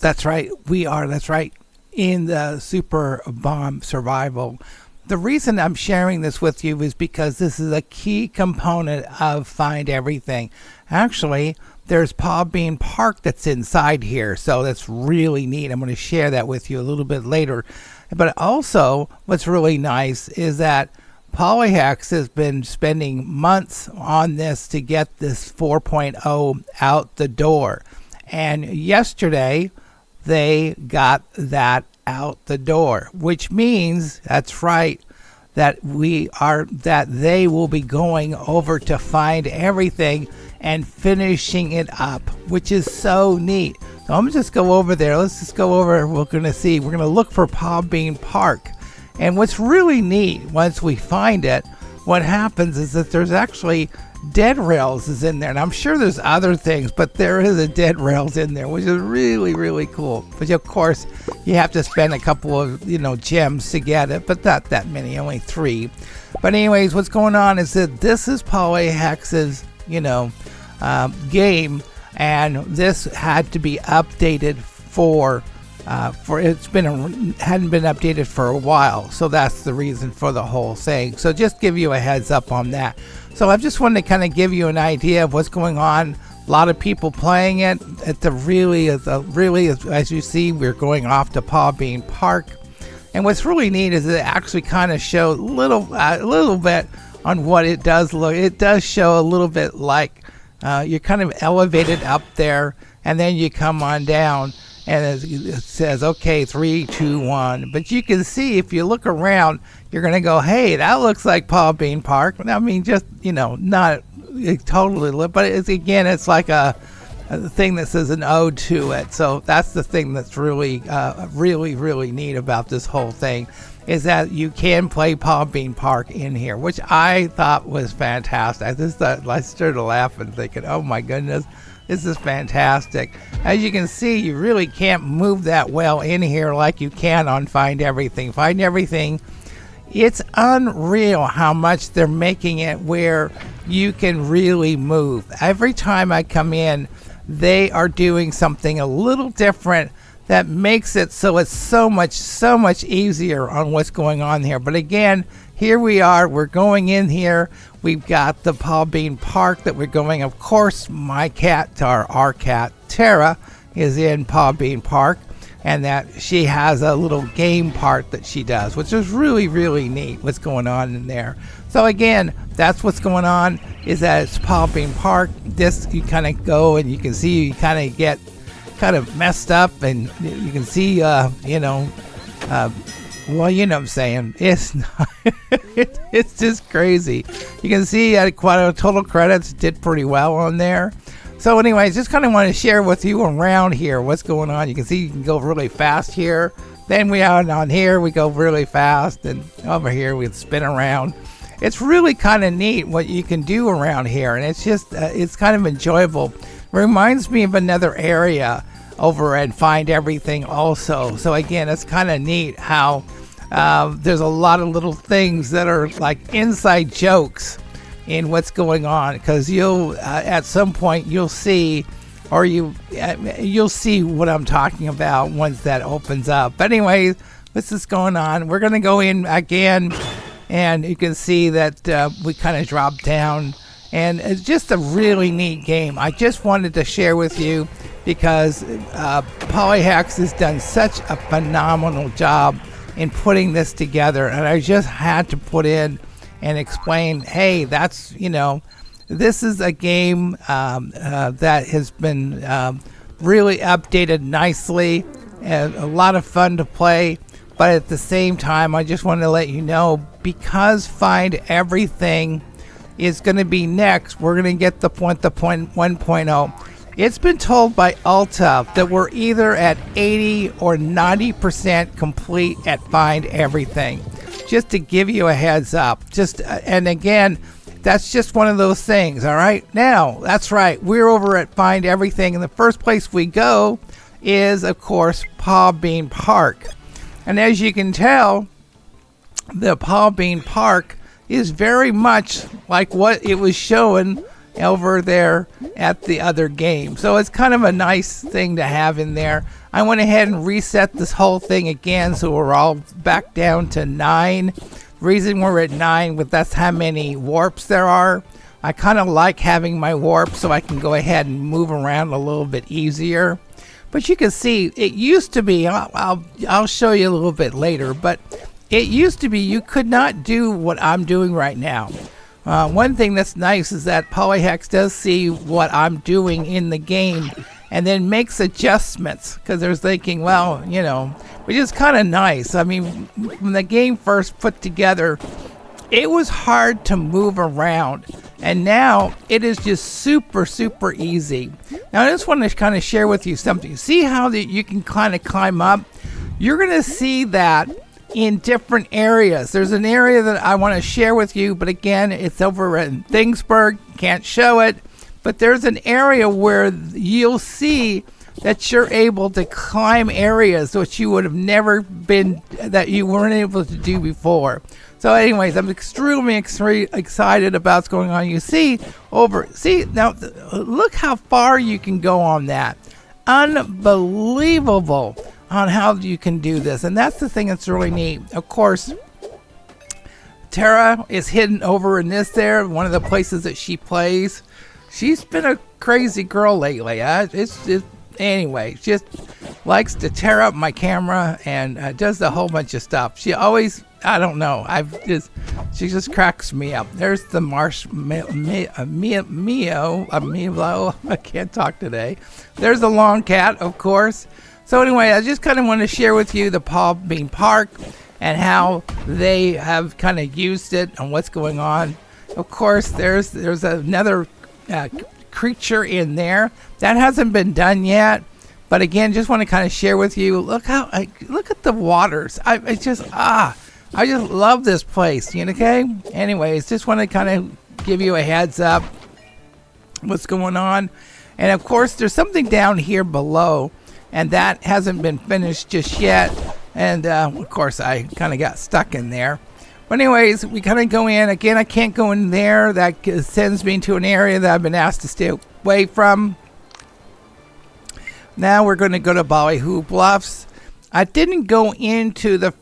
That's right. We are. That's right. In the Super Bomb Survival. The reason I'm sharing this with you is because this is a key component of Find Everything. Actually, there's Paw Bean Park that's inside here, so that's really neat. I'm going to share that with you a little bit later. But also, what's really nice is that Polyhex has been spending months on this to get this 4.0 out the door. And yesterday, they got that out the door, which means, that's right, that they will be going over to Find Everything and finishing it up, which is so neat. So I'm gonna just go over there. Let's just go over. We're gonna look for Paw Bean Park. And what's really neat, once we find it, what happens is that there's actually dead rails is in there. And I'm sure there's other things, but there is a dead rails in there, which is really, really cool. But of course, you have to spend a couple of, gems to get it, but not that many, only 3. But anyways, what's going on is that this is Polyhex's, game, and this had to be updated for hadn't been updated for a while, so that's the reason for the whole thing. So just give you a heads up on that. So I just wanted to kind of give you an idea of what's going on. A lot of people playing it. As you see, we're going off to Paw Bean Park, and what's really neat is it actually kind of shows a little bit on what it does look. It does show a little bit like you're kind of elevated up there, and then you come on down. And it says, okay, 3, 2, 1. But you can see, if you look around, you're going to go, hey, that looks like Paw Bean Park. I mean, just, not totally, but it's like a thing that says an ode to it. So that's the thing that's really, really neat about this whole thing, is that you can play Paw Bean Park in here, which I thought was fantastic. I started laughing, thinking, oh my goodness. This is fantastic. As you can see, you really can't move that well in here like you can on Find Everything. Find Everything, it's unreal how much they're making it where you can really move. Every time I come in, they are doing something a little different that makes it so it's so much easier on what's going on here. But again, here we are. We're going in here. We've got the Paw Bean Park that we're going. Of course, our cat, Tara, is in Paw Bean Park, and that she has a little game part that she does, which is really, really neat what's going on in there. So again, that's what's going on, is that it's Paw Bean Park. This, you kind of go and you can see you kind of get kind of messed up, and you can see, well, you know what I'm saying. It's not, it's just crazy. You can see quite a total credits did pretty well on there. So anyways, just kind of want to share with you around here what's going on. You can see you can go really fast here. Then we out on here, we go really fast, and over here we spin around. It's really kind of neat what you can do around here, and it's just it's kind of enjoyable. Reminds me of another area over at Find Everything also. So again, it's kind of neat how there's a lot of little things that are like inside jokes in what's going on, because you'll at some point you'll see what I'm talking about once that opens up. But anyways, what's this going on? We're gonna go in again, and you can see that we kind of drop down, and it's just a really neat game. I just wanted to share with you because Polyhex has done such a phenomenal job in putting this together, and I just had to put in and explain, hey, that's, this is a game that has been really updated nicely, and a lot of fun to play. But at the same time, I just wanted to let you know, because Find Everything is going to be next, we're going to get the point 1.0. It's been told by Ulta that we're either at 80 or 90% complete at Find Everything. Just to give you a heads up. And again, that's just one of those things, all right? Now, that's right. We're over at Find Everything, and the first place we go is, of course, Paw Bean Park. And as you can tell, the Paw Bean Park is very much like what it was showing over there at the other game. So it's kind of a nice thing to have in there. I went ahead and reset this whole thing again, so we're all back down to 9. Reason we're at 9, but that's how many warps there are. I kind of like having my warp so I can go ahead and move around a little bit easier. But you can see it used to be, I'll show you a little bit later, but it used to be you could not do what I'm doing right now. One thing that's nice is that Polyhex does see what I'm doing in the game and then makes adjustments, because they're thinking, well, you know, which is kind of nice. I mean, when the game first put together, it was hard to move around, and now it is just super, super easy. Now, I just want to kind of share with you something. See how that you can kind of climb up? You're going to see that in different areas. There's an area that I want to share with you, but again, it's over in Thingsburg. Can't show it, but there's an area where you'll see that you're able to climb areas which you would have never been, that you weren't able to do before. So anyways, I'm extremely excited about what's going on. You see now, look how far you can go on that. Unbelievable on how you can do this. And that's the thing that's really neat. Of course, Tara is hidden over in this there, one of the places that she plays. She's been a crazy girl lately. Anyway, just likes to tear up my camera and does a whole bunch of stuff. She always, I don't know, she just cracks me up. There's the Milo. I can't talk today. There's the long cat, of course. So anyway, I just kind of want to share with you the Paw Bean Park and how they have kind of used it and what's going on. Of course, there's another creature in there that hasn't been done yet, but again, just want to kind of share with you. Look at the waters. I just love this place. Okay. Anyways, just want to kind of give you a heads up what's going on, and of course, there's something down here below, and that hasn't been finished just yet. And of course, I kind of got stuck in there. But anyways, we kind of go in. Again, I can't go in there. That sends me to an area that I've been asked to stay away from. Now we're going to go to Ballyhoo Bluffs. I didn't go into the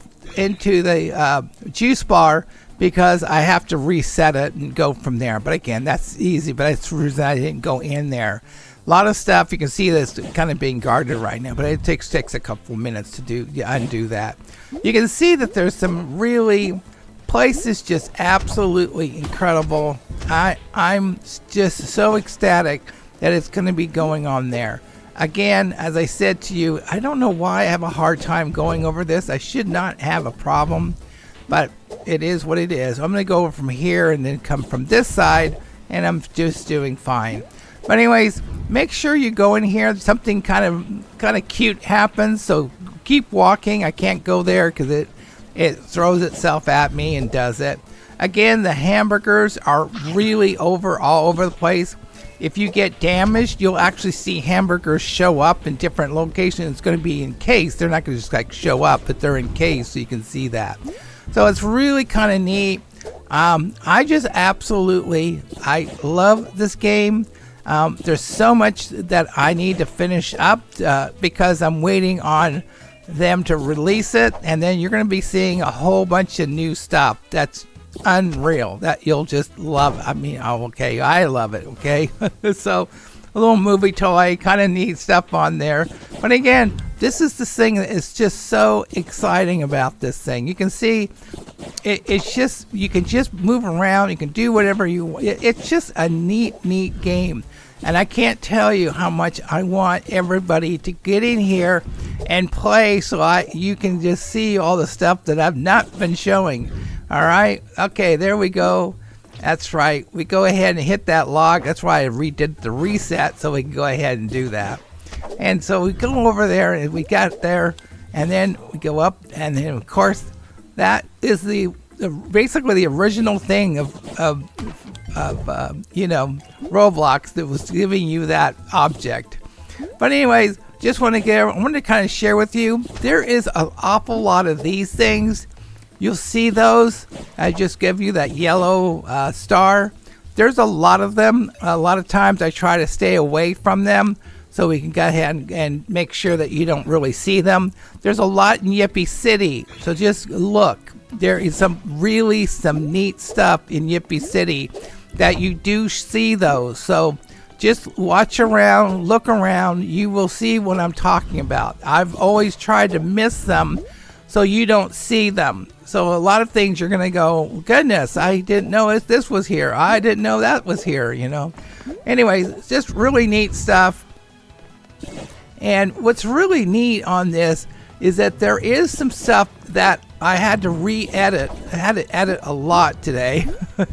juice bar because I have to reset it and go from there. But again, that's easy. But that's the reason I didn't go in there. A lot of stuff you can see that's kind of being guarded right now, but it takes a couple minutes to undo that. You can see that there's some really places just absolutely incredible. I'm just so ecstatic that it's going to be going on there. Again, as I said to you, I don't know why I have a hard time going over this. I should not have a problem, but it is what it is. I'm going to go over from here and then come from this side, and I'm just doing fine. But anyways, make sure you go in here. Something kind of cute happens, so keep walking. I can't go there because it throws itself at me and does it. Again, the hamburgers are really all over the place. If you get damaged, you'll actually see hamburgers show up in different locations. It's going to be encased. They're not going to just like show up, but they're encased, so you can see that. So it's really kind of neat. I just I love this game. There's so much that I need to finish up because I'm waiting on them to release it, and then you're going to be seeing a whole bunch of new stuff that's unreal that you'll just love. I mean, okay, I love it. Okay. So a little movie toy, kind of neat stuff on there. But again, this is the thing that is just so exciting about this thing. You can see it's just, you can just move around. You can do whatever you want. It's just a neat game. And I can't tell you how much I want everybody to get in here and play so you can just see all the stuff that I've not been showing. All right. Okay, there we go. That's right. We go ahead and hit that log. That's why I redid the reset so we can go ahead and do that. And so we go over there and we got there, and then we go up, and then of course that is basically the original thing of Roblox that was giving you that object. But anyways, I wanted to kind of share with you, there is an awful lot of these things. You'll see those. I just give you that yellow star. there's a lot of them. A lot of times I try to stay away from them so we can go ahead and make sure that you don't really see them. There's a lot in Yippy City, so just look. There is some neat stuff in Yippy City that you do see those. So just watch around, look around. You will see what I'm talking about. I've always tried to miss them so you don't see them. So a lot of things you're going to go, goodness, I didn't know this was here. I didn't know that was here, you know. Anyways, it's just really neat stuff. And what's really neat on this is that there is some stuff that I had to re-edit. I had to edit a lot today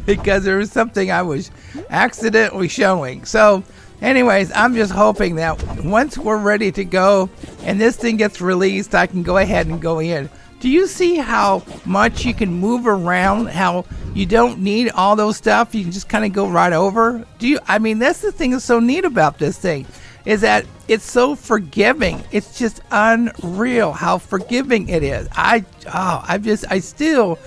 because there was something I was accidentally showing. So anyways, I'm just hoping that once we're ready to go and this thing gets released, I can go ahead and go in. Do you see how much you can move around? How you don't need all those stuff? You can just kind of go right over. I mean, that's the thing that's so neat about this thing, is that it's so forgiving. It's just unreal how forgiving it is. I still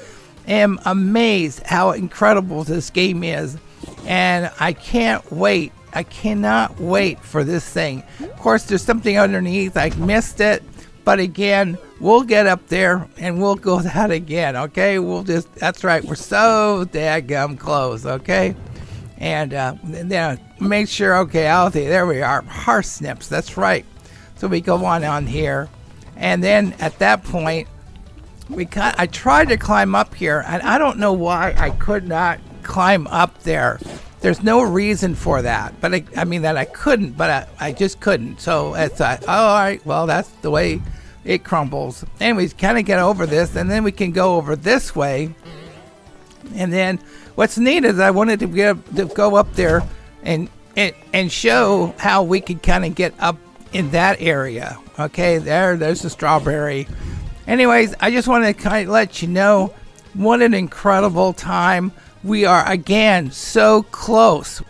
am amazed how incredible this game is, and I can't wait. I cannot wait for this thing. Of course, there's something underneath. I missed it, but again, we'll get up there and we'll go that again. Okay, that's right. We're so daggum close. Okay. And then make sure, okay, out there we are, parsnips, that's right. So we go on here, and then at that point, I tried to climb up here, and I don't know why I could not climb up there. There's no reason for that, but I mean that I couldn't, but I just couldn't. So it's all right, well, that's the way it crumbles. Anyways, kind of get over this, and then we can go over this way, and then what's neat is I wanted to go up there and show how we could kind of get up in that area. Okay, there's the strawberry. Anyways, I just wanted to kind of let you know what an incredible time. We are, again, so close.